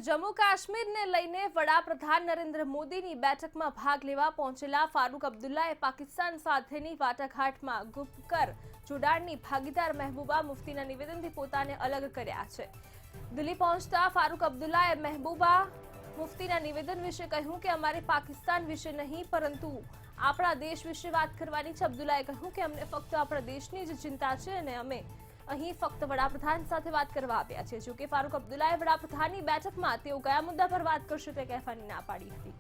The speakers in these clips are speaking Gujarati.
તો જમ્મુ કાશ્મીરને લઈને વડાપ્રધાન નરેન્દ્ર મોદીની બેઠકમાં ભાગ લેવા પહોંચેલા ફારૂક અબ્દુલ્લાએ પાકિસ્તાન સાથેની વાટાઘાટમાં ગુપ્તકર જોડાણની ભાગીદાર મહેબૂબા મુફ્તીના નિવેદનથી પોતાને અલગ કર્યા છે। દિલ્હી પહોંચતા ફારૂક અબ્દુલ્લાએ મહેબૂબા મુફ્તીના નિવેદન વિશે કહ્યું કે અમારે પાકિસ્તાન વિશે નહીં પરંતુ આપણા દેશ વિશે વાત કરવાની છે। અબ્દુલ્લાએ કહ્યું કે અમને ફક્ત આપણા દેશની જ ચિંતા છે અને અમે અહીં ફક્ત વડાપ્રધાન સાથે વાત કરવા આવ્યા છે। જો કે ફારૂક અબ્દુલ્લાએ વડાપ્રધાનની બેઠકમાં તેઓ કયા મુદ્દા પર વાત કરશે તે કહેવાની ના પાડી હતી।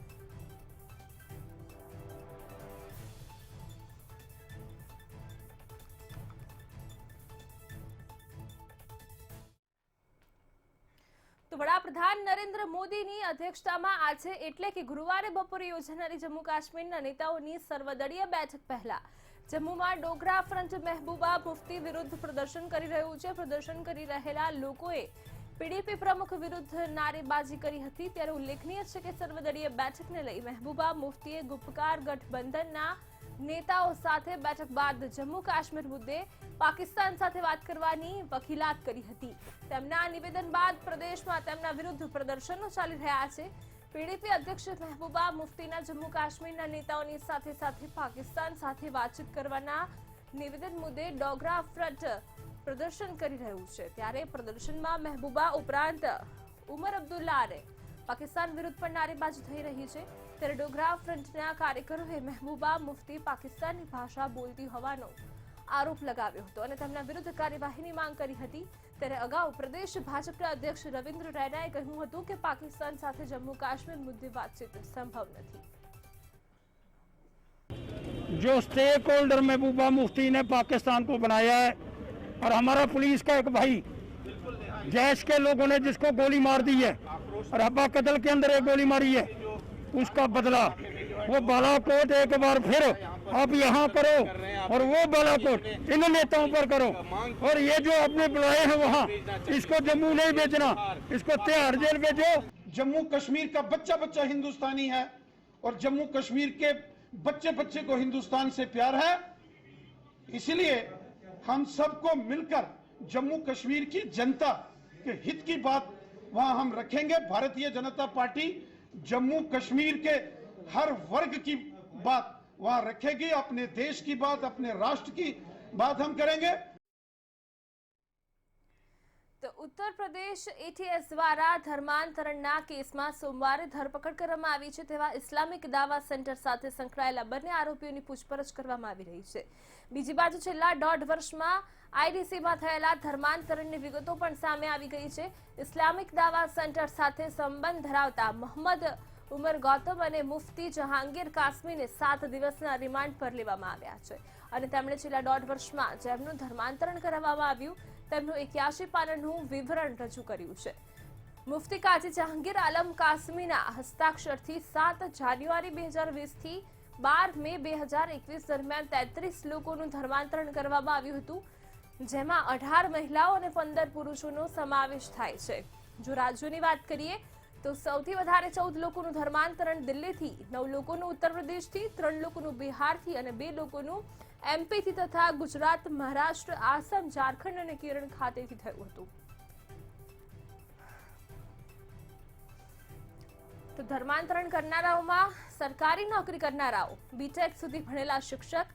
તો વડાપ્રધાન નરેન્દ્ર મોદીની અધ્યક્ષતામાં આજે એટલે કે ગુરુવારે બપોરે યોજાનારી જમ્મુ કાશ્મીરના નેતાઓની સર્વદળીય બેઠક પહેલા જમ્મુમાં ડોગરા ફ્રન્ટ મહેબૂબા મુફ્તી વિરુદ્ધ પ્રદર્શન કરી રહ્યું છે। પ્રદર્શન કરી રહેલા લોકોએ પીડીપી પ્રમુખ વિરુદ્ધ નારેબાજી કરી હતી। ત્યારે ઉલ્લેખનીય છે કે સર્વદળીય બેઠકને લઈ મહેબૂબા મુફ્તીએ ગુપ્તકાર ગઠબંધનના નેતાઓ સાથે બેઠક બાદ જમ્મુ કાશ્મીર મુદ્દે પાકિસ્તાન સાથે વાત કરવાની વકીલાત કરી હતી। તેમના નિવેદન બાદ પ્રદેશમાં તેમના વિરુદ્ધ પ્રદર્શનો ચાલી રહ્યા છે। પીડીપી અધ્યક્ષ મહેબૂબા મુફ્તીના જમ્મુ કાશ્મીરના નેતાઓની સાથે સાથે પાકિસ્તાન સાથે વાતચીત કરવાના નિવેદન મુદ્દે ડોગરા ફ્રન્ટ પ્રદર્શન કરી રહ્યું છે। ત્યારે પ્રદર્શનમાં મહેબૂબા ઉપરાંત ઉમર અબ્દુલ્લાને પાકિસ્તાન વિરુદ્ધ પણ નારેબાજી થઈ રહી છે। ત્યારે ડોગરા ફ્રન્ટના કાર્યકરોએ મહેબૂબા મુફ્તી પાકિસ્તાની ભાષા બોલતી હોવાનો આરોપ લગાવ્યો હતો અને તેમના વિરુદ્ધ કાર્યવાહીની માંગ કરી હતી। ત્યારે અગાઉ પ્રદેશ ભાજપના અધ્યક્ષ રવિન્દ્ર રૈનાએ કહ્યું હતું કે પાકિસ્તાન સાથે જમ્મુ કાશ્મીર મુદ્દે વાતચીત સંભવ નથી। जो स्टेक होल्डर महबूबा मुफ्ती ने पाकिस्तान को बनाया है और हमारा पुलिस का एक भाई जैश के लोगों ने जिसको गोली मार दी है और हब्बा कतल के अंदर एक गोली मारी है उसका बदला वो बालाकोट एक बार फिर आप यहाँ करो और वो बालाकोट इन नेताओं पर करो और ये जो आपने बुलाए हैं वहाँ इसको जम्मू नहीं बेचना, इसको तिहाड़ जेल भेजो। जम्मू कश्मीर का बच्चा बच्चा हिंदुस्तानी है और जम्मू कश्मीर के बच्चे बच्चे को हिंदुस्तान से प्यार है। इसलिए हम सबको मिलकर जम्मू कश्मीर की जनता के हित की बात वहां हम रखेंगे। भारतीय जनता पार्टी जम्मू कश्मीर के हर वर्ग की बात वहां रखेगी। अपने देश की बात, अपने राष्ट्र की बात हम करेंगे। તો ઉત્તર પ્રદેશ એટીએસ દ્વારા ધર્માંતરણના કેસમાં સોમવારે ધરપકડ કરવામાં આવી છે તેવા ઇસ્લામિક દાવા સેન્ટર સાથે સંકળાયેલા બંને આરોપીઓની પૂછપરછ કરવામાં આવી રહી છે। બીજી બાજુ છેલ્લા 1.5 વર્ષમાં આઈડીસીમાં થયેલા ધર્માંતરણની વિગતો પણ સામે આવી ગઈ છે। ઇસ્લામિક દાવા સેન્ટર સાથે સંબંધ ધરાવતા મોહમ્મદ ઉમર ગૌતમ અને મુફ્તી જહાંગીર કાસમીને 7 દિવસના રિમાન્ડ પર લેવામાં આવ્યા છે અને તેમણે છેલ્લા 1.5 વર્ષમાં જેમનું ધર્માંતરણ કરાવવામાં આવ્યું તેમનું 81 પાનાનું વિવરણ રજૂ કર્યું છે। મુફ્તી કાજી જહાંગીર આલમ કાસમીના હસ્તાક્ષરથી 7 જાન્યુઆરી 2020 થી 12 મે 2021 દરમિયાન 33 લોકોનું ધર્માંતરણ કરવામાં આવ્યું હતું, જેમાં 18 મહિલાઓ અને 15 પુરુષોનો સમાવેશ થાય છે। જો રાજ્યોની વાત કરીએ તો સૌથી વધારે 14 લોકોનું ધર્માંતરણ દિલ્હીથી, 9 લોકોનું ઉત્તર પ્રદેશથી, 3 લોકોનું બિહારથી અને 2 લોકોનું એમપીથી તથા ગુજરાત, મહારાષ્ટ્ર, આસામ, ઝારખંડ અને કેરળ ખાતેથી થયું હતું। તો ધર્માંતરણ કરનારાઓમાં સરકારી નોકરી કરનારાઓ, બીટેક સુધી ભણેલા શિક્ષક,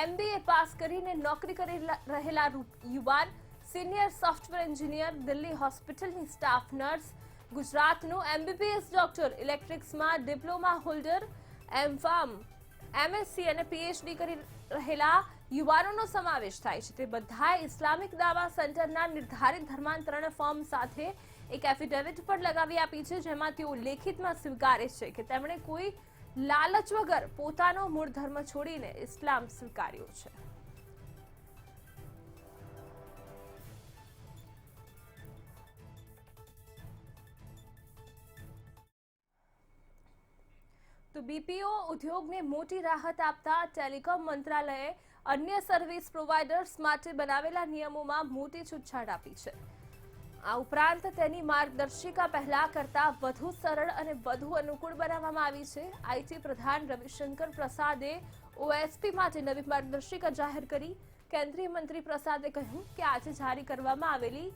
એમબીએ પાસ કરીને નોકરી કરી રહેલા યુવાન, સિનિયર સોફ્ટવેર એન્જિનિયર, દિલ્હી હોસ્પિટલની સ્ટાફ નર્સ, ગુજરાતનો એમબીબીએસ ડોક્ટર, ઇલેક્ટ્રિક્સમાં ડિપ્લોમા હોલ્ડર, એમફાર્મ, એમએસસી અને પીએચડી કરી રહેલા યુવાનોનો સમાવેશ થાય છે। તે બધાએ ઇસ્લામિક દાવા સેન્ટરના નિર્ધારિત ધર્માંતરણ ફોર્મ સાથે એક એફિડેવિટ પણ લગાવી આપી છે, જેમાં તેઓ લેખિતમાં સ્વીકારે છે કે તેમણે કોઈ લાલચ વગર પોતાનો મૂળ ધર્મ છોડીને ઇસ્લામ સ્વીકાર્યો છે। તો બીપીઓ ઉદ્યોગને મોટી રાહત આપતા ટેલિકોમ મંત્રાલયે અન્ય સર્વિસ પ્રોવાઇડર્સ માટે બનાવેલા નિયમોમાં મોટી છૂટછાટ આપી છે। આ ઉપરાંત તેની માર્ગદર્શિકા પહેલા કરતાં વધુ સરળ અને વધુ અનુકૂળ બનાવવામાં આવી છે। આઈટી પ્રધાન રવિશંકર પ્રસાદે ઓએસપી માટે નવી માર્ગદર્શિકા જાહેર કરી। કેન્દ્રીય મંત્રી પ્રસાદે કહ્યું કે આજે જારી કરવામાં આવેલી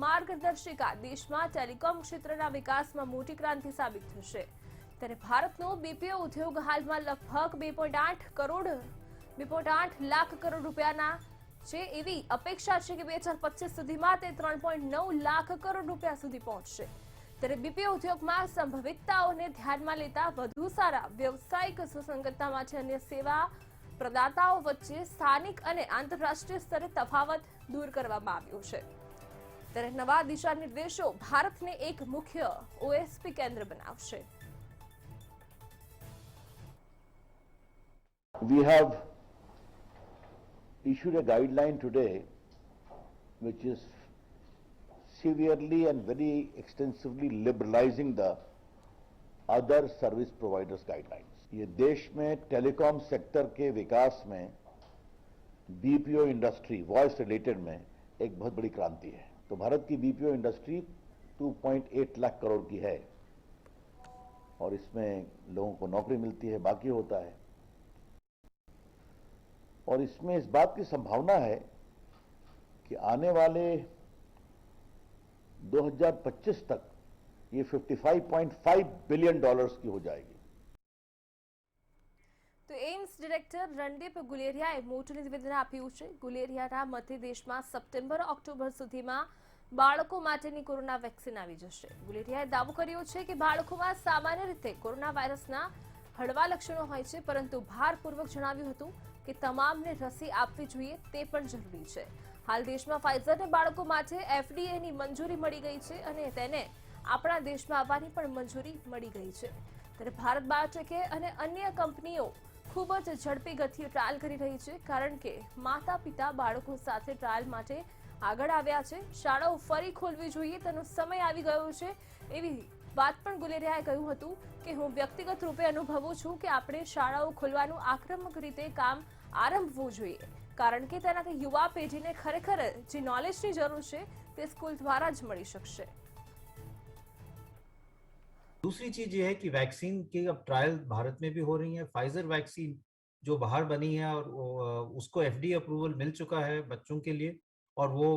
માર્ગદર્શિકા દેશમાં ટેલિકોમ ક્ષેત્રના વિકાસમાં મોટી ક્રાંતિ સાબિત થશે. ત્યારે ભારતનો બીપીઓ ઉદ્યોગ હાલમાં લગભગ 2.8 લાખ કરોડ રૂપિયાના છે. એવી અપેક્ષા છે કે 2025 સુધીમાં તે 3.9 લાખ કરોડ રૂપિયા સુધી પહોંચશે. ત્યારે બીપીઓ ઉદ્યોગમાં સંભવિતતાઓને ધ્યાનમાં લેતા વધુ સારા વ્યવસાયિક સુસંગતતા માટે અન્ય સેવા પ્રદાતાઓ વચ્ચે સ્થાનિક અને આંતરરાષ્ટ્રીય સ્તરે તફાવત દૂર કરવામાં આવ્યો છે. ત્યારે નવા દિશા નિર્દેશો ભારતને એક મુખ્ય ઓએસપી કેન્દ્ર બનાવશે. We have issued a guideline today which is severely and very extensively liberalizing the other service providers guidelines. ये देश में टेलीकॉम सेक्टर के विकास में बीपीओ इंडस्ट्री वॉइस रिलेटेड में एक बहुत बड़ी क्रांति है. तो भारत की बीपीओ इंडस्ट्री 2.8 लाख करोड़ की है और इसमें लोगों को नौकरी मिलती है, बाकी होता है. और इसमें इस बात की संभावना है कि आने वाले 2025 तक ये $55.5 बिलियन की हो जाएगी. તો એમ્સ ડિરેક્ટર રણદીપ ગુલેરિયાએ મોટું નિવેદન આપ્યું છે. ગુલેરિયાના મતે દેશમાં સપ્ટેમ્બર-ઓક્ટોબર સુધીમાં બાળકો માટેની કોરોના વેક્સિન આવી જશે. ગુલેરિયાએ દાવો કર્યો છે કે બાળકોમાં સામાન્ય રીતે કોરોના વાયરસના હળવા લક્ષણો હોય છે, પરંતુ ભારપૂર્વક જણાવ્યું હતું કે તમામને રસી આપવી જોઈએ તે પણ જરૂરી છે. હાલ દેશમાં ફાઇઝરને બાળકો માટે એફડીએની મંજૂરી મળી ગઈ છે અને તેને આપણા દેશમાં આવવાની પણ મંજૂરી મળી ગઈ છે. ત્યારે ભારત બાયોટેકે અને અન્ય કંપનીઓ ખૂબ જ ઝડપી ગતિએ ટ્રાયલ કરી રહી છે, કારણ કે માતા પિતા બાળકો સાથે ટ્રાયલ માટે આગળ આવ્યા છે. શાળાઓ ફરી ખોલવી જોઈએ તેનો સમય આવી ગયો છે. એવી વાત પણ ગુલેરિયાએ કહ્યું હતું કે હું વ્યક્તિગત રૂપે અનુભવું છું કે આપણે શાળાઓ ખોલવાનું આક્રમક રીતે કામ આરંભવું જોઈએ, કારણ કે તેનાથી યુવા પેઢીને ખરેખર જે નોલેજની જરૂર છે તે સ્કૂલ દ્વારા જ મળી શકશે. दूसरी चीज ये है कि वैक्सीन की अब ट्रायल भारत में भी हो रही है. फाइजर वैक्सीन जो बाहर बनी है और उसको एफडीए अप्रूवल मिल चुका है बच्चों के लिए, और वो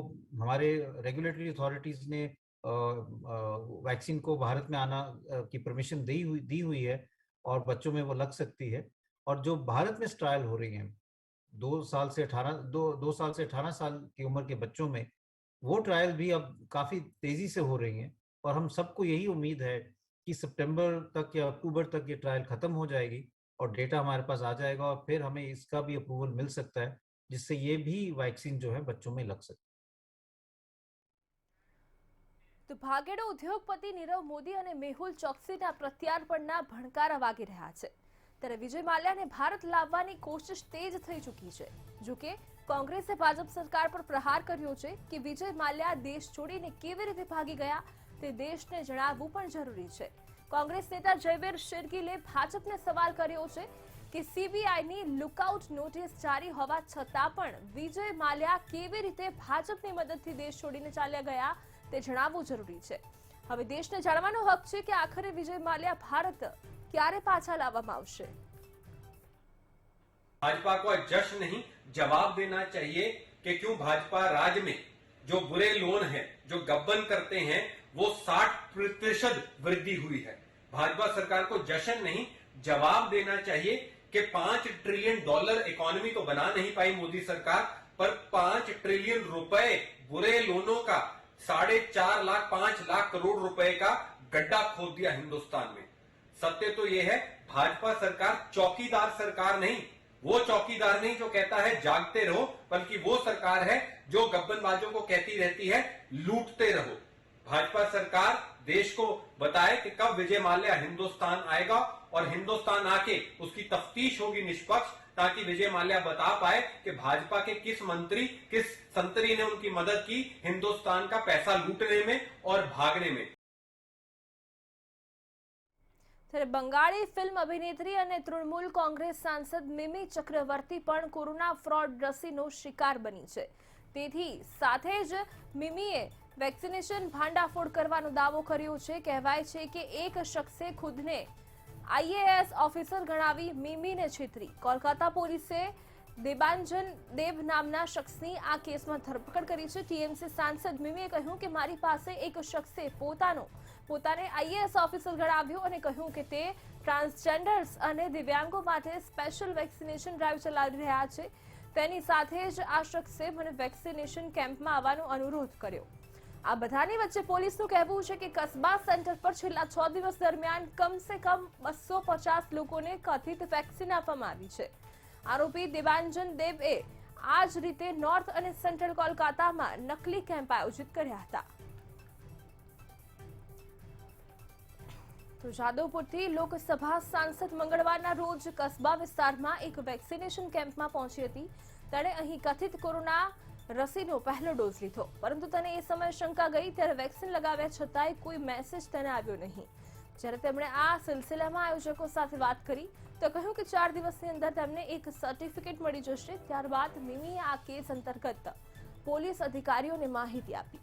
हमारे रेगुलेटरी अथॉरिटीज ने वैक्सीन को भारत में आना की परमिशन दी हुई है और बच्चों में वो लग सकती है. और जो भारत में ट्रायल हो रही हैं 2 साल से 18 साल की उम्र के बच्चों में, वो ट्रायल भी अब काफी तेजी से हो रही हैं. और हम सबको यही उम्मीद है कि सितंबर तक या अक्टूबर तक ये ट्रायल खत्म हो जाएगी और डेटा हमारे पास आ जाएगा और फिर हमें इसका भी अप्रूवल मिल सकता है, जिससे ये भी वैक्सीन जो है बच्चों में लग सकती है. તો ભાગેડુ ઉદ્યોગપતિ નીરવ મોદી અને મેહુલ ચોકસીના પ્રત્યાર્પણના ભણકારા વાગી રહ્યા છે. ત્યારે વિજય માલ્યાને ભારત લાવવાની કોશિશ તેજ થઈ ચૂકી છે. જો કે કોંગ્રેસે ભાજપ સરકાર પર પ્રહાર કર્યો છે કે વિજય માલ્યા દેશ છોડીને કેવી રીતે ભાગી ગયા તે દેશને જણાવવું પણ જરૂરી છે. કોંગ્રેસ નેતા જયવીર શેરગીલે ભાજપને સવાલ કર્યો છે કે સીબીઆઈની લુકઆઉટ નોટિસ જારી હોવા છતાં પણ વિજય માલ્યા કેવી રીતે ભાજપની મદદથી દેશ છોડીને ચાલ્યા ગયા તે જણાવવું જરૂરી છે. હવે દેશને જાણવાનો હક છે કે આખરે વિજય માલ્યા ભારત ક્યારે પાછા લાવવામાં આવશે. भाजपा को जश्न नहीं जवाब देना चाहिए कि क्यों भाजपा राज्य में जो बुरे लोन है, जो गबन करते हैं, वो 60% वृद्धि हुई है. भाजपा सरकार को जश्न नहीं जवाब देना चाहिए कि $5 ट्रिलियन इकोनॉमी तो बना नहीं पाई मोदी सरकार, पर $5 ट्रिलियन बुरे लोनों का 4.5 लाख 5 लाख करोड़ रुपए का गड्ढा खोद दिया हिंदुस्तान में. सत्य तो यह है, भाजपा सरकार चौकीदार सरकार नहीं, वो चौकीदार नहीं जो कहता है जागते रहो, बल्कि वो सरकार है जो गब्बनबाजों को कहती रहती है लूटते रहो. भाजपा सरकार देश को बताए कि कब विजय माल्या हिंदुस्तान आएगा और हिंदुस्तान आके उसकी तफ्तीश होगी निष्पक्ष, ताकि विजय माल्या बता पाए कि भाजपा के किस मंत्री, किस संतरी ने उनकी मदद की हिंदुस्तान का पैसा लूटने में और भागने में. ત્યારે બંગાળી ફિલ્મ અભિનેત્રી અને તૃણમૂલ કોંગ્રેસ સાંસદ મિમી ચક્રવર્તી પણ કોરોના ફ્રોડ રસીનો શિકાર બની છે. તેથી સાથે જ મિમીએ વેક્સિનેશન ભાંડાફોડ કરવાનો દાવો કર્યો છે. કહેવાય છે કે એક શખ્સે ખુદને આઈએએસ ઓફિસર ગણાવી મિમીને છેતરી. કોલકાતા પોલીસે દેબાંજન દેવ નામના શખ્સની આ કેસમાં ધરપકડ કરી છે। ટીએમસી સાંસદ મિમીએ કહ્યું કે મારી પાસે એક શખ્સે પોતાને આઈએએસ ઓફિસર ગણાવ્યો અને કહ્યું કે તે ટ્રાન્સજેન્ડર્સ અને દિવ્યાંગો માટે સ્પેશિયલ વેક્સિનેશન ડ્રાઈવ ચલાવી રહ્યા છે। તેની સાથે જ આ શખ્સે મને વેક્સિનેશન કેમ્પમાં આવવાનો અનુરોધ કર્યો। આ બધાની વચ્ચે પોલીસનું કહેવું છે કે કસ્બા સેન્ટર પર છેલ્લા 6 દિવસ દરમિયાન કમસે કમ 250 લોકોને કથિત વેક્સિન આપવામાં આવી છે। આરોપી દેબાંજન દેવે આ જ રીતે નોર્થ અને સેન્ટ્રલ કોલકાતામાં નકલી કેમ્પ આયોજિત કર્યા હતા। તો જાદવપુરથી લોકસભા સાંસદ મંગળવારના રોજ કસ્બા વિસ્તારમાં એક વેક્સિનેશન કેમ્પમાં પહોંચી હતી। તેણે અહીં કથિત કોરોના રસીનો પહેલો ડોઝ લીધો, પરંતુ તેને એ સમયે શંકા ગઈ ત્યારે વેક્સિન લગાવ્યા છતાંય કોઈ મેસેજ તેને આવ્યો નહીં। જ્યારે તેમણે આ સિલસિલામાં આયોજકો સાથે વાત કરી તો કહ્યું કે 4 દિવસની અંદર તેમને એક સર્ટિફિકેટ મળી જશે। ત્યારબાદ મિમીએ આ કેસ અંતર્ગત પોલીસ અધિકારીઓને માહિતી આપી।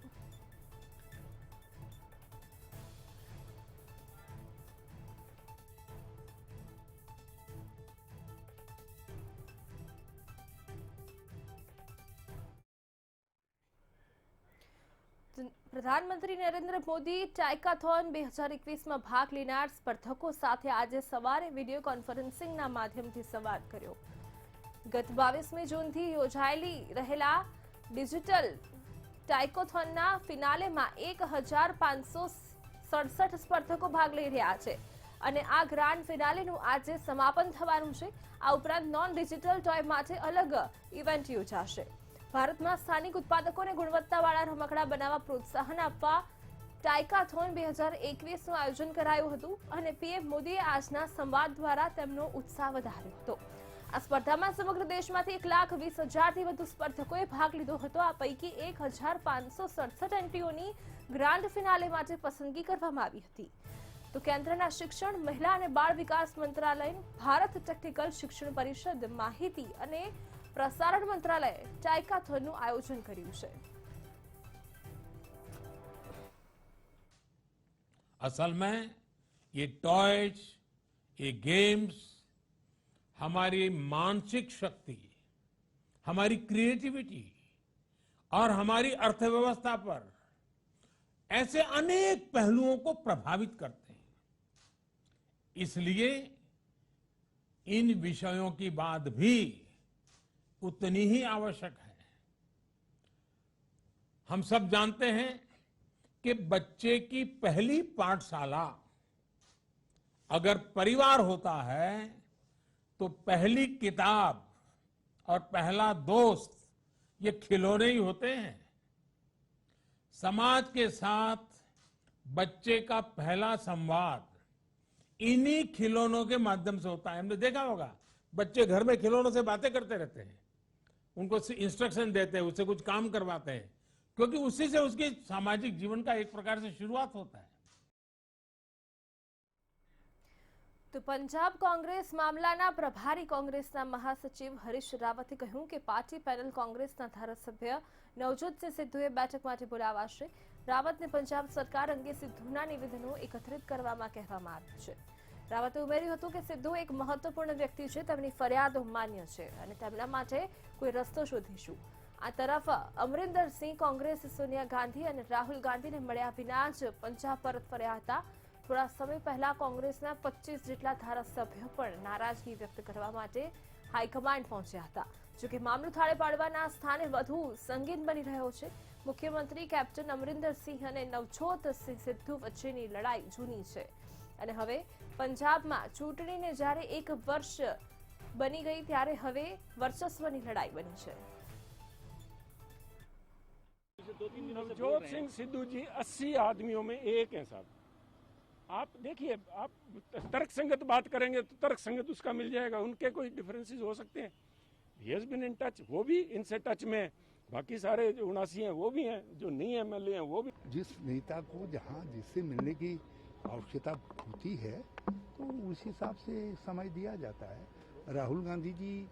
પ્રધાનમંત્રી નરેન્દ્ર મોદી ટાઇકાથોન 2021માં ભાગ લેનાર સ્પર્ધકો સાથે આજે સવારે વિડીયો કોન્ફરન્સિંગના માધ્યમથી સંવાદ કર્યો। ગત 22મી જૂનથી યોજાયેલી રહેલા ડિજિટલ ટાઇકાથોનના ફિનાલેમાં 1567 સ્પર્ધકો ભાગ લઈ રહ્યા છે અને આ ગ્રાન્ડ ફિનાલેનું આજે સમાપન થવાનું છે। આ ઉપરાંત નોન ડિજિટલ ટોય માટે અલગ ઇવેન્ટ યોજાશે। ભારતમાં સ્થાનિક ઉત્પાદકોને ગુણવત્તાવાળા રમકડા બનાવવા પ્રોત્સાહન આપવા ટાઇકાથોન 2021નું આયોજન કરાયું હતું અને પીએમ મોદીએ આજના સંવાદ દ્વારા તેમનો ઉત્સાહ વધાર્યો હતો। આ સ્પર્ધામાં સમગ્ર દેશમાંથી 1,20,000થી વધુ સ્પર્ધકોએ ભાગ લીધો હતો। આ પૈકી 1567 એન્ટ્રીઓની ગ્રાન્ડ ફિનાલે માટે પસંદગી કરવામાં આવી હતી। તો કેન્દ્રના શિક્ષણ, મહિલા અને બાળ વિકાસ મંત્રાલય, ભારત ટેકનિકલ શિક્ષણ પરિષદ, માહિતી અને પ્રસારણ મંત્રાલયે ટાઇકાથોનનું આયોજન કર્યું છે। असल में ये टॉयज, ये गेम्स हमारी मानसिक शक्ति, हमारी क्रिएटिविटी और हमारी अर्थव्यवस्था पर ऐसे अनेक पहलुओं को प्रभावित करते हैं। इसलिए इन विषयों की बात भी उतनी ही आवश्यक है। हम सब जानते हैं कि बच्चे की पहली पाठशाला अगर परिवार होता है तो पहली किताब और पहला दोस्त ये खिलौने ही होते हैं। समाज के साथ बच्चे का पहला संवाद इन्हीं खिलौनों के माध्यम से होता है। हमने देखा होगा बच्चे घर में खिलौनों से बातें करते रहते हैं, उनको इंस्ट्रक्शन देते हैं, उससे कुछ काम करवाते हैं, क्योंकि उसी से उसके सामाजिक जीवन का एक प्रकार से शुरुआत होता है। તો પંજાબ કોંગ્રેસ મામલાના પ્રભારી કોંગ્રેસના મહાસચિવ હરીશ રાવતે કહ્યું કે પાર્ટી પેનલ કોંગ્રેસના ધારાસભ્ય નવજોતસિંહ સિદ્ધુએ બેઠક માટે બોલાવાશે। રાવતને પંજાબ સરકાર અંગે સિદ્ધુના નિવેદનો એકત્રિત કરવામાં કહેવામાં આવ્યું છે। રાવતે ઉમેર્યું હતું કે સિદ્ધુ એક મહત્વપૂર્ણ વ્યક્તિ છે, તેમની ફરિયાદો માન્ય છે અને તેમના માટે કોઈ રસ્તો શોધીશું। આ તરફ અમરિન્દર સિંહ કોંગ્રેસ સોનિયા ગાંધી અને રાહુલ ગાંધીને મળ્યા વિના જ પંજાબ પરત ફર્યા હતા। થોડા સમય પહેલા કોંગ્રેસના 25 જેટલા ધારાસભ્યો પણ નારાજગી વ્યક્ત કરવા માટે હાઈકમાન્ડ પહોંચ્યા હતા। જોકે મામલો થાળે પાડવાના સ્થાને વધુ સંગીન બની રહ્યો છે। મુખ્યમંત્રી કેપ્ટન અમરિન્દર સિંહ અને નવજોત સિંહ સિદ્ધુ વચ્ચેની લડાઈ જૂની છે અને હવે પંજાબમાં ચૂંટણીને જ્યારે 1 વર્ષ બની ગઈ ત્યારે હવે વર્ચસ્વની લડાઈ બની છે। नवजोत सिंह सिद्धू जी 80 आदमियों में एक हैं साहब। आप देखिए, आप तर्क संगत बात करेंगे तो तर्क संगत उसका मिल जाएगा। उनके कोई डिफरेंसेस हो सकते हैं। He has been in touch, वो भी इनसे टच में। बाकी सारे जो 79 हैं वो भी हैं, जो नहीं एमएलए हैं वो भी। जिस नेता को जहां जिससे मिलने की आवश्यकता होती है तो उस हिसाब से समय दिया जाता है। राहुल गांधी जी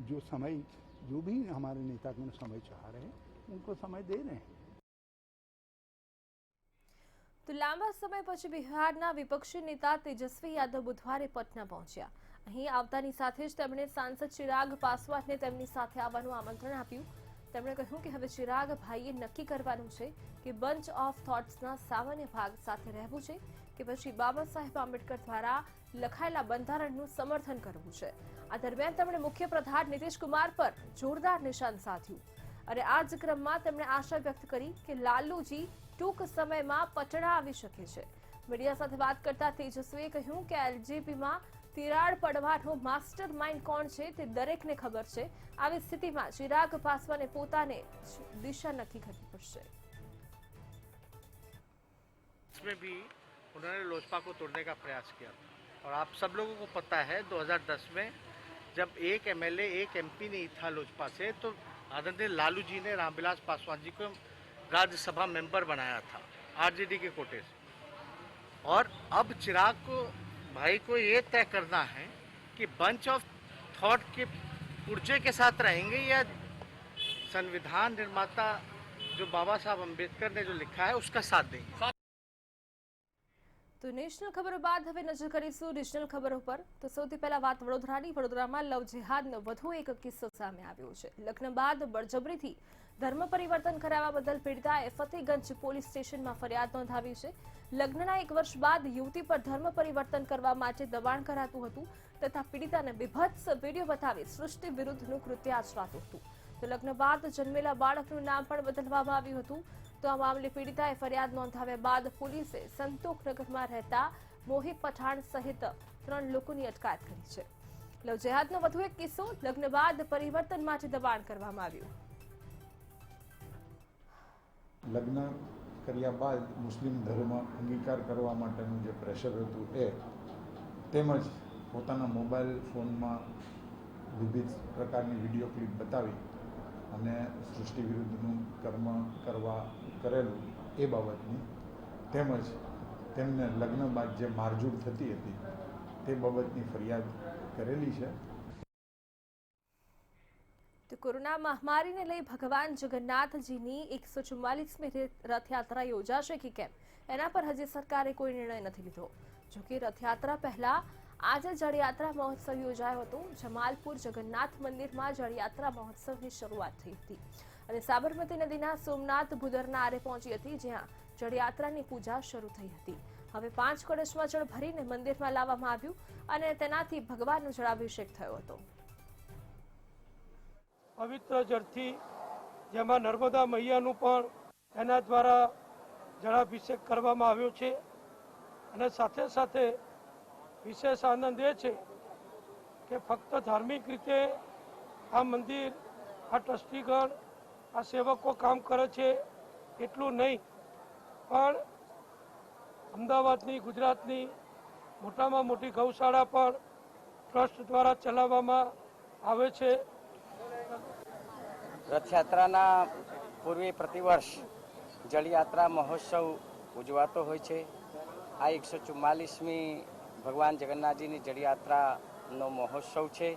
जो समय, जो भी हमारे नेता को समय चाह रहे हैं उनको समय दे रहे हैं। તો લાંબા સમય પછી બિહારના વિપક્ષી નેતા તેજસ્વી યાદવ બુધવારે પટના પહોંચ્યા અહીં આવતાની સાથે જ તેમણે સાંસદ ચિરાગ પાસવાનને તેમની સાથે આવવાનું આમંત્રણ આપ્યું. તેમણે કહ્યું કે હવે ચિરાગ ભાઈએ નક્કી કરવાનું છે કે બંચ ઓફ થોટ્સના સામાન્ય ભાગ સાથે રહેવું છે કે પછી બાબા સાહેબ આંબેડકર દ્વારા લખાયેલા બંધારણનું સમર્થન કરવું છે. આ દરમિયાન તેમણે મુખ્ય પ્રધાન નીતિશ કુમાર પર જોરદાર નિશાન સાધ્યું અને આ જ ક્રમમાં તેમણે આશા વ્યક્ત કરી કે લાલુજી ટૂંક સમયમાં પટણા આવી શકે છે. મીડિયા સાથે વાત કરતા તેજસ્વીએ કહ્યું કે એલજેપીમાં તિરાડ પડવાનો માસ્ટર માઇન્ડ કોણ છે તે દરેકને ખબર છે. આવી સ્થિતિમાં ચિરાગ પાસવાને પોતાને દિશા નક્કી કરવી પડશે. इसमें भी उन्होंने लोजपा को तोड़ने का प्रयास किया और आप सब लोगों को पता है 2010 में जब एक एमएलए एक एमपी नहीं था लोजपा से तो आदरणीय लालू जी ने रामविलास पासवान जी को राज्यसभा मेंबर बनाया था आरजेडी के कोटे से. और अब चिराग को भाई को ये तय करना है कि बंच ऑफ थॉट के पुर्जे के साथ रहेंगे या संविधान निर्माता जो बाबा साहब अम्बेडकर ने जो लिखा है उसका साथ देंगे. તો નેશનલ ખબરો બાદ હવે નજર કરીશું રિજનલ ખબરો પર. તો સૌથી પહેલા વાત વડોદરાની. વડોદરામાં લવ જેહાદનો વધુ એક કિસ્સો સામે આવ્યો છે. લગ્ન બાદ બળજબરીથી ધર્મ પરિવર્તન કરાવવા બદલ પીડિતાએ ફતેગંજ પોલીસ સ્ટેશનમાં ફરિયાદ નોંધાવી છે. લગ્નના 1 વર્ષ બાદ યુવતી પર ધર્મ પરિવર્તન કરવા માટે દબાણ કરાતું હતું તથા પીડિતાને બીભત્સ વિડીયો બતાવી સૃષ્ટિ વિરુદ્ધનું કૃત્ય આચરાતું હતું. તો લગ્ન બાદ જન્મેલા બાળકનું નામ પણ બદલવામાં આવ્યું હતું. તો આ મામલે પીડિતાએ ફરિયાદ નોંધાવ્યા બાદ પોલીસે સંતોખનગરમાં રહેતા મોહિત પઠાણ સહિત 3 લોકોની અટકાયત કરી છે. લવ જેહાદનો વધુ એક કિસ્સો. લગ્ન બાદ પરિવર્તન માટે દબાણ કરવામાં આવ્યું. લગ્ન કર્યા બાદ મુસ્લિમ ધર્મ અંગીકાર કરવા માટેનું જે પ્રેશર હતું એ તેમજ પોતાના મોબાઈલ ફોનમાં વિવિધ પ્રકારની વિડીયો ક્લિપ બતાવી અને સૃષ્ટિ વિરુદ્ધનું કર્મ કરવા કરેલું એ બાબતની તેમજ તેમને લગ્ન બાદ જે મારઝૂડ થતી હતી તે બાબતની ફરિયાદ કરેલી છે. તો કોરોના મહામારીને લઈ ભગવાન જગન્નાથજીની 144મી રથયાત્રા યોજાશે કે કેમ એના પર હજી સરકારે કોઈ નિર્ણય નથી લીધો. જોકે રથયાત્રા પહેલા આજે જળયાત્રા મહોત્સવ યોજાયો હતો. જમાલપુર જગન્નાથ મંદિરમાં જળયાત્રા મહોત્સવની શરૂઆત થઈ હતી અને સાબરમતી નદીના સોમનાથ ભૂદરના આરે પહોંચી હતી જ્યાં જળયાત્રાની પૂજા શરૂ થઈ હતી. હવે 5 કળશમાં જળ ભરીને મંદિરમાં લાવવામાં આવ્યું અને તેનાથી ભગવાનનો જળાભિષેક થયો હતો. પવિત્ર જળથી જેમાં નર્મદા મૈયાનું પણ એના દ્વારા જળાભિષેક કરવામાં આવ્યો છે અને સાથે સાથે વિશેષ આનંદ એ છે કે ફક્ત ધાર્મિક રીતે આ મંદિર આ ટ્રસ્ટીગણ આ સેવકો કામ કરે છે એટલું નહીં પણ અમદાવાદની ગુજરાતની મોટામાં મોટી ગૌશાળા પણ ટ્રસ્ટ દ્વારા ચલાવવામાં આવે છે. રથયાત્રાના પૂર્વે પ્રતિવર્ષ જળયાત્રા મહોત્સવ ઉજવાતો હોય છે. આ 144મી ભગવાન જગન્નાથજીની જળયાત્રાનો મહોત્સવ છે.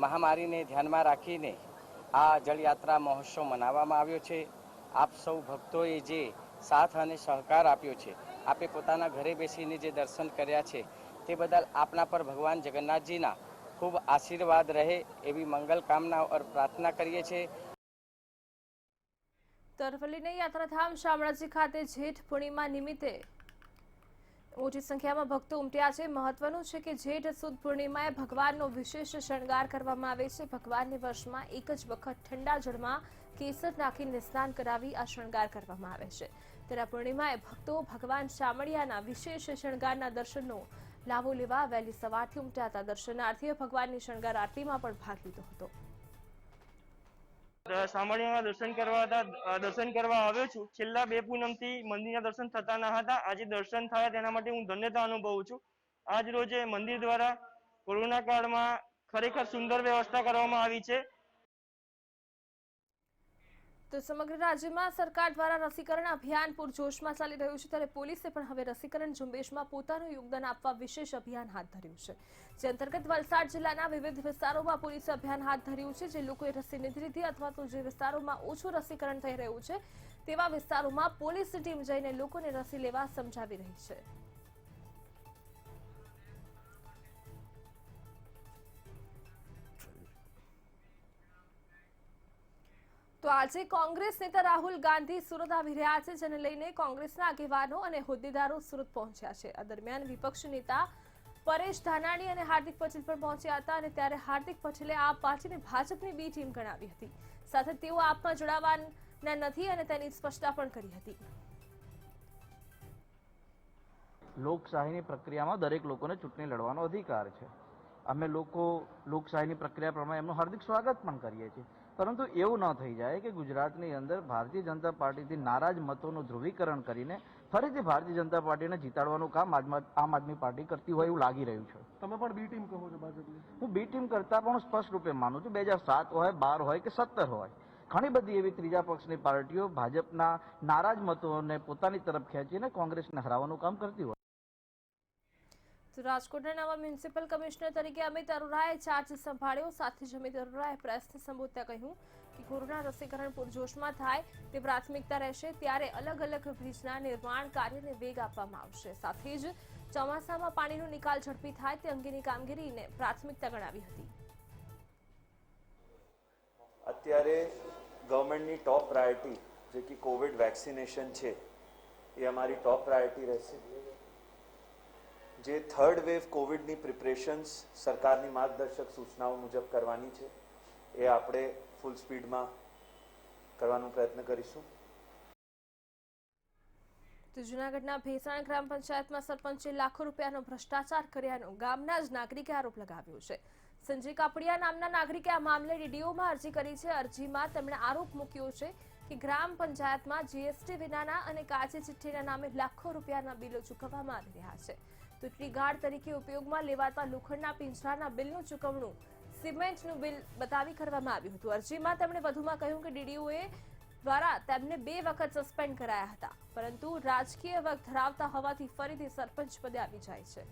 મહામારીને ધ્યાનમાં રાખીને આ જળયાત્રા મહોત્સવ મનાવવામાં આવ્યો છે. આપ સૌ ભક્તોએ જે સાથ અને સહકાર આપ્યો છે, આપે પોતાના ઘરે બેસીને જે દર્શન કર્યા છે તે બદલ આપના પર ભગવાન જગન્નાથજીના ખૂબ આશીર્વાદ રહે એવી મંગલ કામના और પ્રાર્થના કરીએ છીએ. તરવલ્લીના યાત્રાધામ શામળાજી ખાતે જેઠ પૂર્ણિમા નિમિત્તે મોટી સંખ્યામાં ભક્તો ઉમટ્યા છે. મહત્વનું છે કે જેઠ સુદ પૂર્ણિમાએ ભગવાનનો વિશેષ શણગાર કરવામાં આવે છે. ભગવાનને વર્ષમાં એક જ વખત ઠંડા જળમાં કેસર નાખીને સ્નાન કરાવી આ શણગાર કરવામાં આવે છે. ત્યારે પૂર્ણિમાએ ભક્તો ભગવાન શામળિયાના વિશેષ શણગારના દર્શનનો લાભો લેવા વહેલી સવારથી ઉમટ્યા હતા. દર્શનાર્થીઓ ભગવાનની શણગાર આરતીમાં પણ ભાગ લીધો હતો. શામળિયામાં દર્શન કરવા આવ્યો છું. છેલ્લા 2 પૂનમથી મંદિરના દર્શન થતા ન હતા. આજે દર્શન થયા તેના માટે હું ધન્યતા અનુભવું છું. આજ રોજ મંદિર દ્વારા કોરોના કાળમાં ખરેખર સુંદર વ્યવસ્થા કરવામાં આવી છે. તો સમગ્ર રાજ્યમાં સરકાર દ્વારા રસીકરણ અભિયાન પૂરજોશમાં ચાલી રહ્યું છે. ત્યારે પોલીસે પણ હવે રસીકરણ ઝુંબેશમાં પોતાનું યોગદાન આપવા વિશેષ અભિયાન હાથ ધર્યું છે. જે અંતર્ગત વલસાડ જિલ્લાના વિવિધ વિસ્તારોમાં પોલીસે અભિયાન હાથ ધર્યું છે. જે લોકોએ રસી નથી લીધી અથવા તો જે વિસ્તારોમાં ઓછું રસીકરણ થઈ રહ્યું છે તેવા વિસ્તારોમાં પોલીસ ટીમ જઈને લોકોને રસી લેવા સમજાવી રહી છે. તો આજે કોંગ્રેસ નેતા રાહુલ ગાંધી સુરત આવી રહ્યા છે, જેને લઈને કોંગ્રેસના આગેવાનો અને હોદ્દેદારો સુરત પહોંચ્યા છે. આ દરમિયાન વિપક્ષ નેતા પરેશ ધાનાણી અને હાર્દિક પટેલ પણ પહોંચ્યા હતા અને ત્યારે હાર્દિક પટેલે આપ પાર્ટીને ભાજપની બી ટીમ ગણાવી હતી. સાથે તેઓ આપમાં જોડાવાના નથી અને તેની સ્પષ્ટતા પણ કરી હતી. લોકશાહીની પ્રક્રિયામાં દરેક લોકોને ચૂંટણી લડવાનો અધિકાર છે. અમે લોકો લોકશાહીની પ્રક્રિયા પ્રમાણે એમનું હાર્દિક સ્વાગત પણ કરીએ છીએ, પરંતુ એવું ન થઈ જાય કે ગુજરાતની અંદર ભારતીય જનતા પાર્ટીથી નારાજ મતોનું ધ્રુવીકરણ કરીને ફરીથી ભારતીય જનતા પાર્ટીને જીતાડવાનું કામ આમ આદમી પાર્ટી કરતી હોય એવું લાગી રહ્યું છે. તમે પણ બી ટીમ કહો છો ભાજપની? હું બી ટીમ કરતા પણ સ્પષ્ટ રૂપે માનું છું. 2007 હોય, 12 હોય કે 17 હોય, ઘણી બધી એવી ત્રીજા પક્ષની પાર્ટીઓ ભાજપના નારાજ મતોને પોતાની તરફ ખેંચીને કોંગ્રેસને હરાવવાનું કામ કરતી હોય. તો રાજકોટના નવા મ્યુનિસિપલ કમિશનર તરીકે અમિત અરોરાએ ચાર્જ સંભાળ્યો. સાથે જ અમિત અરોરાએ પ્રેસને સંબોધતા કહ્યું કે કોરોના રસીકરણ પૂરજોશમાં થાય તે પ્રાથમિકતા રહેશે, ત્યારે અલગ અલગ બ્રિજના નિર્માણ કાર્યને વેગ આપવામાં આવશે. સાથે જ ચોમાસામાં પાણીનો નિકાલ ઝડપી થાય તે અંગેની કામગીરીને પ્રાથમિકતા ગણાવી હતી. અત્યારે ગવર્મેન્ટની ટોપ પ્રાયોરિટી જે કે કોવિડ વેક્સિનેશન છે એ અમારી ટોપ પ્રાયોરિટી રહેશે. જે થર્ડ વેવ કોવિડની પ્રિપરેશન્સ સરકારની માર્ગદર્શક સૂચનાઓ મુજબ કરવાની છે એ આપણે ફૂલ સ્પીડમાં કરવાનો પ્રયત્ન કરીશું. તો જૂનાગઢના ભેસાણ ગ્રામ પંચાયતમાં સરપંચે લાખો રૂપિયાનો ભ્રષ્ટાચાર કર્યાનો ગામના જ નાગરિકે આરોપ લગાવ્યો છે. સંજય કાપડિયા નામના નાગરિકે આ મામલે ડીડીઓમાં અરજી કરી છે. અરજીમાં તેમણે આરોપ મૂક્યો છે કે ગ્રામ પંચાયતમાં જીએસટી વિનાના અને કાચી ચિઠ્ઠીના નામે લાખો રૂપિયાના બિલો ચૂકવવામાં આવી રહ્યા છે. ચૂંટણી ગાર્ડ તરીકે ઉપયોગમાં લેવાતા લોખંડના પિંજરાના બિલનું ચૂકવણું સિમેન્ટનું બિલ બતાવી કરવામાં આવ્યું હતું. અરજીમાં તેમણે વધુમાં કહ્યું કે ડીડીઓએ દ્વારા તેમને 2 વખત સસ્પેન્ડ કરાયા હતા, પરંતુ રાજકીય વર્ગ ધરાવતા હોવાથી ફરીથી સરપંચ પદે આવી જાય છે.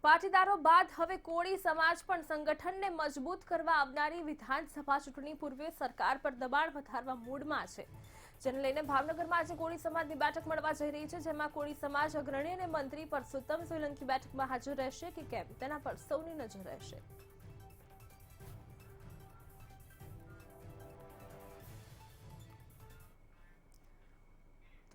પાટીદારો બાદ હવે કોળી સમાજ પણ સંગઠનને મજબૂત કરવા આવનારી વિધાનસભા ચૂંટણી પૂર્વે સરકાર પર દબાણ વધારવા મૂડમાં છે, જેને લઈને ભાવનગરમાં આજે કોળી સમાજની બેઠક મળવા જઈ રહી છે, જેમાં કોળી સમાજ અગ્રણી અને મંત્રી પરસોત્તમ સોલંકી બેઠકમાં હાજર રહેશે કે કેમ તેના પર સૌની નજર રહેશે.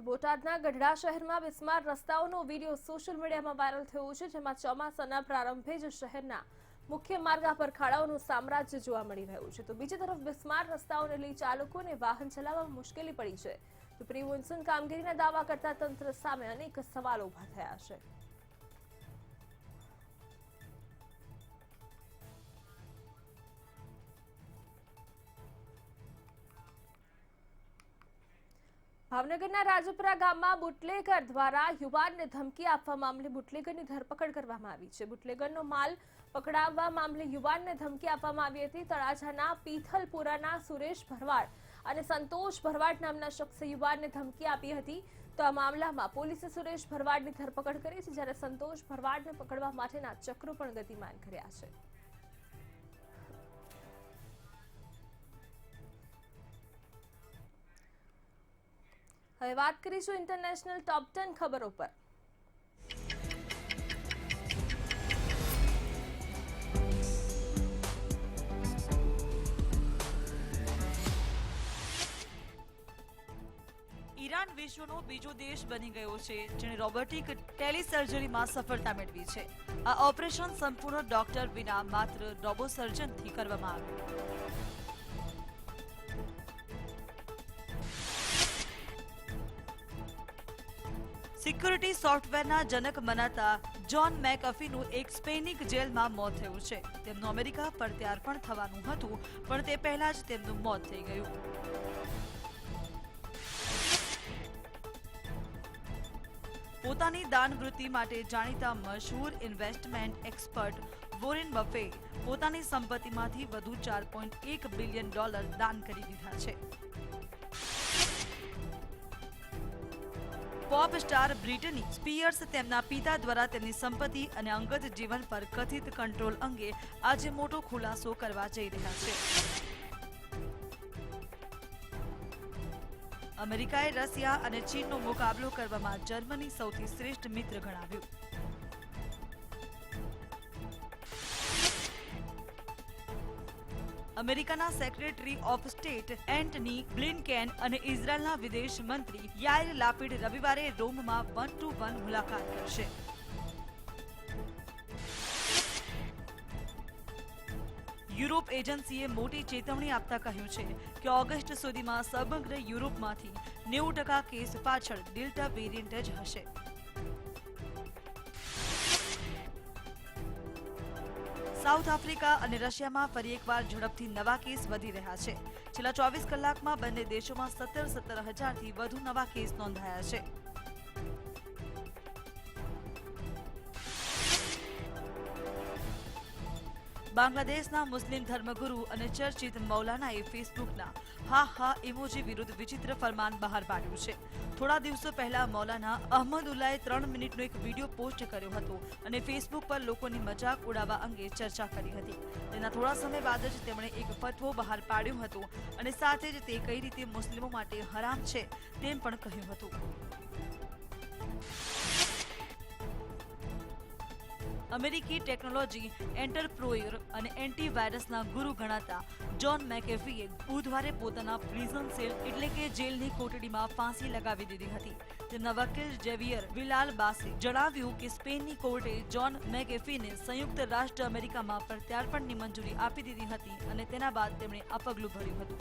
બોટાદના ગઢડા શહેરમાં બિસ્માર રસ્તાઓનો વિડીયો સોશિયલ મીડિયામાં વાયરલ થયો છે, જેમાં ચોમાસાના પ્રારંભે જ શહેરના મુખ્ય માર્ગા પર ખાડાઓનું સામ્રાજ્ય જોવા મળી રહ્યું છે. તો બીજી તરફ બિસ્માર રસ્તાઓને લઈ ચાલકોને વાહન ચલાવવામાં મુશ્કેલી પડી છે. તો પ્રી મોન્સૂન કામગીરીના દાવા કરતા તંત્ર સામે અનેક સવાલો ઉભા થયા છે. ભાવનગરના રાજપુરા ગામમાં બુટલેગર દ્વારા યુવાનને ધમકી આપવા મામલે બુટલેગરની ધરપકડ કરવામાં આવી છે. બુટલેગરનો માલ પકડાવવા મામલે યુવાનને ધમકી આપવામાં આવી હતી. તળાજાના પીથલપુરાના સુરેશ ભરવાડ અને સંતોષ ભરવાડ નામના શખ્સે યુવાનને ધમકી આપી હતી. તો આ મામલામાં પોલીસે સુરેશ ભરવાડની ધરપકડ કરી છે, જ્યારે સંતોષ ભરવાડને પકડવા માટેના ચક્રો પણ ગતિમાન કર્યા છે. હવે વાત કરીશું ઇન્ટરનેશનલ ટોપ 10 ખબરો પર. ઈરાન વિશ્વનો બીજો દેશ બની ગયો છે જેણે રોબોટિક ટેલિસર્જરીમાં સફળતા મેળવી છે. આ ઓપરેશન સંપૂર્ણ ડોક્ટર વિના માત્ર રોબો સર્જનથી કરવામાં આવ્યું. સિક્યુરિટી સોફ્ટવેરના જનક મનાતા જ્હોન મેકઅફીનું એક સ્પેનિક જેલમાં મોત થયું છે. તેમનું અમેરિકા પ્રત્યાર્પણ થવાનું હતું, પણ તે પહેલા જ તેમનું મોત થઈ ગયું. પોતાની દાનવૃત્તિ માટે જાણીતા મશહૂર ઇન્વેસ્ટમેન્ટ એક્સપર્ટ વોરેન બફે પોતાની સંપત્તિમાંથી વધુ $4.1 બિલિયન દાન કરી દીધા છે. પોપ સ્ટાર બ્રિટની સ્પીયર્સ તેમના પિતા દ્વારા તેમની સંપત્તિ અને અંગત જીવન પર કથિત કંટ્રોલ અંગે આજે મોટો ખુલાસો કરવા જઈ રહ્યા છે. અમેરિકાએ રશિયા અને ચીનનો મુકાબલો કરવામાં જર્મની સૌથી શ્રેષ્ઠ મિત્ર ગણાવ્યું. અમેરિકાના સેક્રેટરી ઓફ સ્ટેટ એન્ટની બ્લિન્કેન અને ઇઝરાયલના વિદેશ મંત્રી યાઇર લાપિડ રવિવારે રોમમાં 1-to-1 મુલાકાત કરશે. યુરોપ એજન્સીએ મોટી ચેતવણી આપતા કહ્યું છે કે ઓગસ્ટ સુધીમાં સમગ્ર યુરોપમાંથી 90% કેસ પાછળ ડેલ્ટા વેરિયન્ટ જ હશે. સાઉથ આફ્રિકા અને રશિયામાં ફરી એકવાર ઝડપથી નવા કેસ વધી રહ્યા છે. છેલ્લા 24 કલાકમાં બંને દેશોમાં 17,000થી વધુ નવા કેસ નોંધાયા છે. બાંગ્લાદેશના મુસ્લિમ ધર્મગુરુ અને ચર્ચિત મૌલાનાએ ફેસબુકના હા ઇમોજી વિરુદ્ધ વિચિત્ર ફરમાન બહાર પાડ્યું છે. થોડા દિવસો પહેલા મૌલાના અહમદુલ્લાએ 3 મિનિટનો એક વિડીયો પોસ્ટ કર્યો હતો અને ફેસબુક પર લોકોની મજાક ઉડાવવા અંગે ચર્ચા કરી હતી. તેના થોડા સમય બાદ જ તેમણે એક ફતવો બહાર પાડ્યો હતો અને સાથે જ તે કઈ રીતે મુસ્લિમો માટે હરામ છે તેમ પણ કહ્યું હતું. અમેરિકી ટેકનોલોજી એન્ટરપ્રોયર અને એન્ટીવાયરસના ગુરુ ગણાતા જ્હોન મેકેફીએ બુધવારે પોતાના પ્રિઝન સેલ એટલે કે જેલની કોટડીમાં ફાંસી લગાવી દીધી હતી. તેમના વકીલ જેવિયર વિલાલ બાસે જણાવ્યું કે સ્પેનની કોર્ટે જ્હોન મેકેફીને સંયુક્ત રાષ્ટ્ર અમેરિકામાં પ્રત્યાર્પણની મંજૂરી આપી દીધી હતી અને તેના બાદ તેમણે આ પગલું ભર્યું હતું.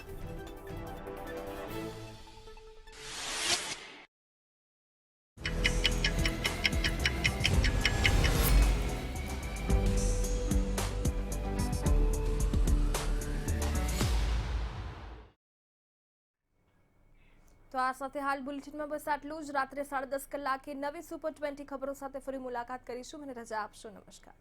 તો આ સાથે હાલ બુલેટિનમાં બસ આટલું જ. રાત્રે 10:30 કલાકે નવી સુપર 20 ખબરો સાથે ફરી મુલાકાત કરીશું. મને રજા આપશો. નમસ્કાર.